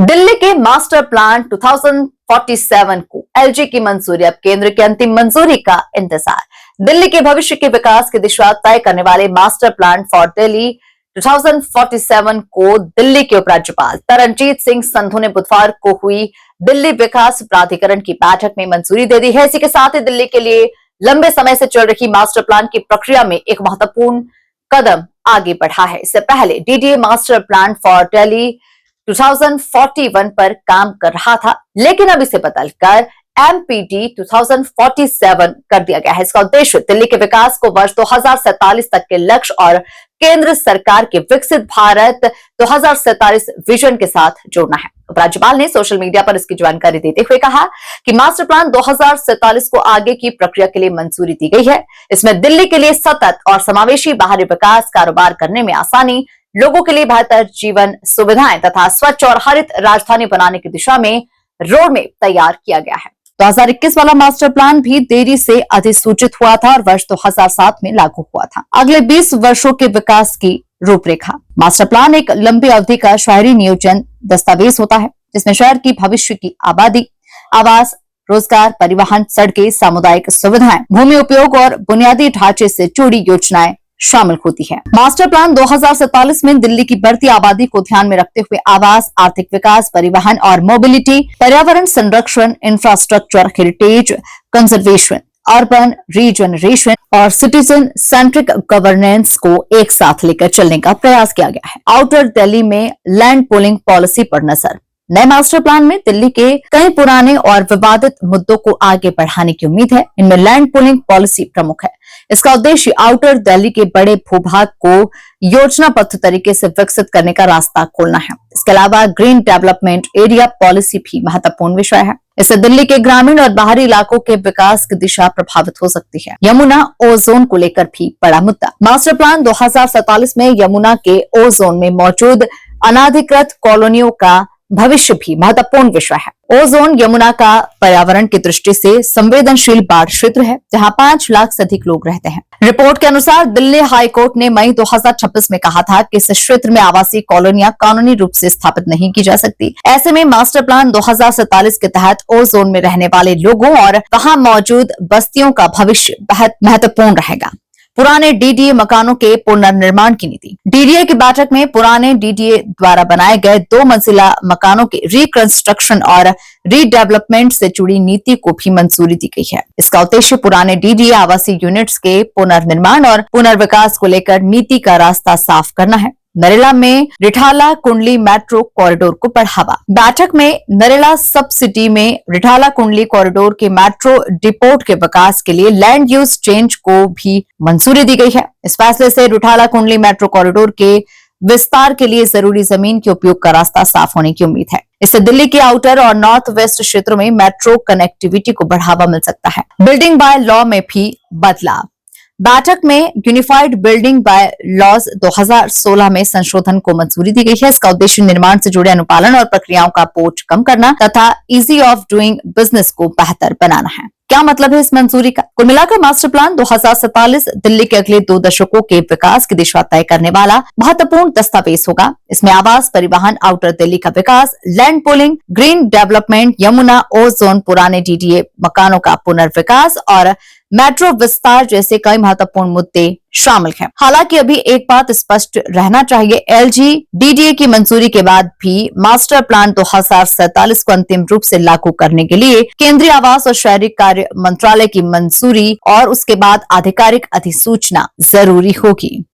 दिल्ली के master plan 2047 को LG की मंजूरी। अब केंद्र की अंतिम मंजूरी का इंतजार। दिल्ली के भविष्य के विकास की दिशा तय करने वाले मास्टर प्लान फॉर दिल्ली 2047 को दिल्ली के उपराज्यपाल तरनजीत सिंह संधू ने बुधवार को हुई दिल्ली विकास प्राधिकरण की बैठक में मंजूरी दे दी है। इसी के साथ ही दिल्ली के लिए लंबे समय से चल रही मास्टर प्लान की प्रक्रिया में एक महत्वपूर्ण कदम आगे बढ़ा है। इससे पहले DDA master plan for Delhi 2041 पर काम कर रहा था, लेकिन अब इसे बदलकर एमपीडी 2047 कर दिया गया है। इसका उद्देश्य दिल्ली के विकास को वर्ष 2047 तक के लक्ष्य और केंद्र सरकार के विकसित भारत 2047 विजन के साथ जोड़ना है। उपराज्यपाल ने सोशल मीडिया पर इसकी जानकारी देते हुए कहा कि मास्टर प्लान 2047 को आगे की प्रक्रिया के लिए मंजूरी दी गई है। इसमें दिल्ली के लिए सतत और समावेशी बाहरी विकास, कारोबार करने में आसानी, लोगों के लिए बेहतर जीवन सुविधाएं तथा स्वच्छ और हरित राजधानी बनाने की दिशा में रोड मैप तैयार किया गया है। 2021 वाला मास्टर प्लान भी देरी से अधिसूचित हुआ था और वर्ष 2007 में लागू हुआ था। अगले 20 वर्षों के विकास की रूपरेखा। मास्टर प्लान एक लंबी अवधि का शहरी नियोजन दस्तावेज होता है, जिसमें शहर की भविष्य की आबादी, आवास, रोजगार, परिवहन, सड़कें, सामुदायिक सुविधाएं, भूमि उपयोग और बुनियादी ढांचे से जुड़ी योजनाएं शामिल होती है। मास्टर प्लान 2047 में दिल्ली की बढ़ती आबादी को ध्यान में रखते हुए आवास, आर्थिक विकास, परिवहन और मोबिलिटी, पर्यावरण संरक्षण, infrastructure, heritage conservation, urban regeneration और सिटीजन सेंट्रिक गवर्नेंस को एक साथ लेकर चलने का प्रयास किया गया है। आउटर दिल्ली में लैंड पूलिंग पॉलिसी पर नजर। नए मास्टर प्लान में दिल्ली के कई पुराने और विवादित मुद्दों को आगे बढ़ाने की उम्मीद है। इनमें लैंड पूलिंग पॉलिसी प्रमुख है। इसका उद्देश्य आउटर दिल्ली के बड़े भूभाग को योजनाबद्ध तरीके से विकसित करने का रास्ता खोलना है। इसके अलावा ग्रीन डेवलपमेंट एरिया पॉलिसी भी महत्वपूर्ण विषय है। इससे दिल्ली के ग्रामीण और बाहरी इलाकों के विकास की दिशा प्रभावित हो सकती है। यमुना ओ जोन को लेकर भी बड़ा मुद्दा। मास्टर प्लान 2047 में यमुना के ओ जोन में मौजूद अनाधिकृत कॉलोनियों का भविष्य भी महत्वपूर्ण विषय है। ओ जोन यमुना का पर्यावरण की दृष्टि से संवेदनशील बाढ़ क्षेत्र है, जहां 5 लाख से अधिक लोग रहते हैं। रिपोर्ट के अनुसार दिल्ली हाई कोर्ट ने मई 2026 में कहा था कि इस क्षेत्र में आवासीय कॉलोनियां कानूनी रूप से स्थापित नहीं की जा सकती। ऐसे में मास्टर प्लान 2047 के तहत ओ जोन में रहने वाले लोगों और वहां मौजूद बस्तियों का भविष्य बहुत महत्वपूर्ण रहेगा। पुराने डीडीए मकानों के पुनर्निर्माण की नीति। डीडीए की बैठक में पुराने डीडीए द्वारा बनाए गए 2 मंजिला मकानों के रिकंस्ट्रक्शन और रीडेवलपमेंट से जुड़ी नीति को भी मंजूरी दी गई है। इसका उद्देश्य पुराने डीडीए आवासीय यूनिट्स के पुनर्निर्माण और पुनर्विकास को लेकर नीति का रास्ता साफ करना है। नरेला में रिठाला कुंडली मेट्रो कॉरिडोर को बढ़ावा। बैठक में नरेला सब सिटी में रिठाला कुंडली कॉरिडोर के मेट्रो डिपोट के विकास के लिए लैंड यूज चेंज को भी मंजूरी दी गई है। इस फैसले से रिठाला कुंडली मेट्रो कॉरिडोर के विस्तार के लिए जरूरी जमीन के उपयोग का रास्ता साफ होने की उम्मीद है। इससे दिल्ली के आउटर और नॉर्थ वेस्ट क्षेत्रों में मेट्रो कनेक्टिविटी को बढ़ावा मिल सकता है। बिल्डिंग बाय लॉ में भी बदलाव। बैठक में यूनिफाइड बिल्डिंग बाय लॉज 2016 में संशोधन को मंजूरी दी गई है। इसका उद्देश्य निर्माण से जुड़े अनुपालन और प्रक्रियाओं का बोझ कम करना तथा इजी ऑफ डूइंग बिजनेस को बेहतर बनाना है। क्या मतलब है इस मंजूरी का? कुल मिलाकर मास्टर प्लान 2047 दिल्ली के अगले 2 दशकों के विकास की दिशा तय करने वाला महत्वपूर्ण दस्तावेज होगा। इसमें आवास, परिवहन, आउटर दिल्ली का विकास, land pooling, green development, Yamuna O zone, पुराने डीडीए मकानों का पुनर्विकास और मेट्रो विस्तार जैसे कई महत्वपूर्ण मुद्दे शामिल हैं। हालांकि अभी एक बात स्पष्ट रहना चाहिए, एलजी डीडीए की मंजूरी के बाद भी मास्टर प्लान 2047 को अंतिम रूप से लागू करने के लिए केंद्रीय आवास और शहरी कार्य मंत्रालय की मंजूरी और उसके बाद आधिकारिक अधिसूचना जरूरी होगी।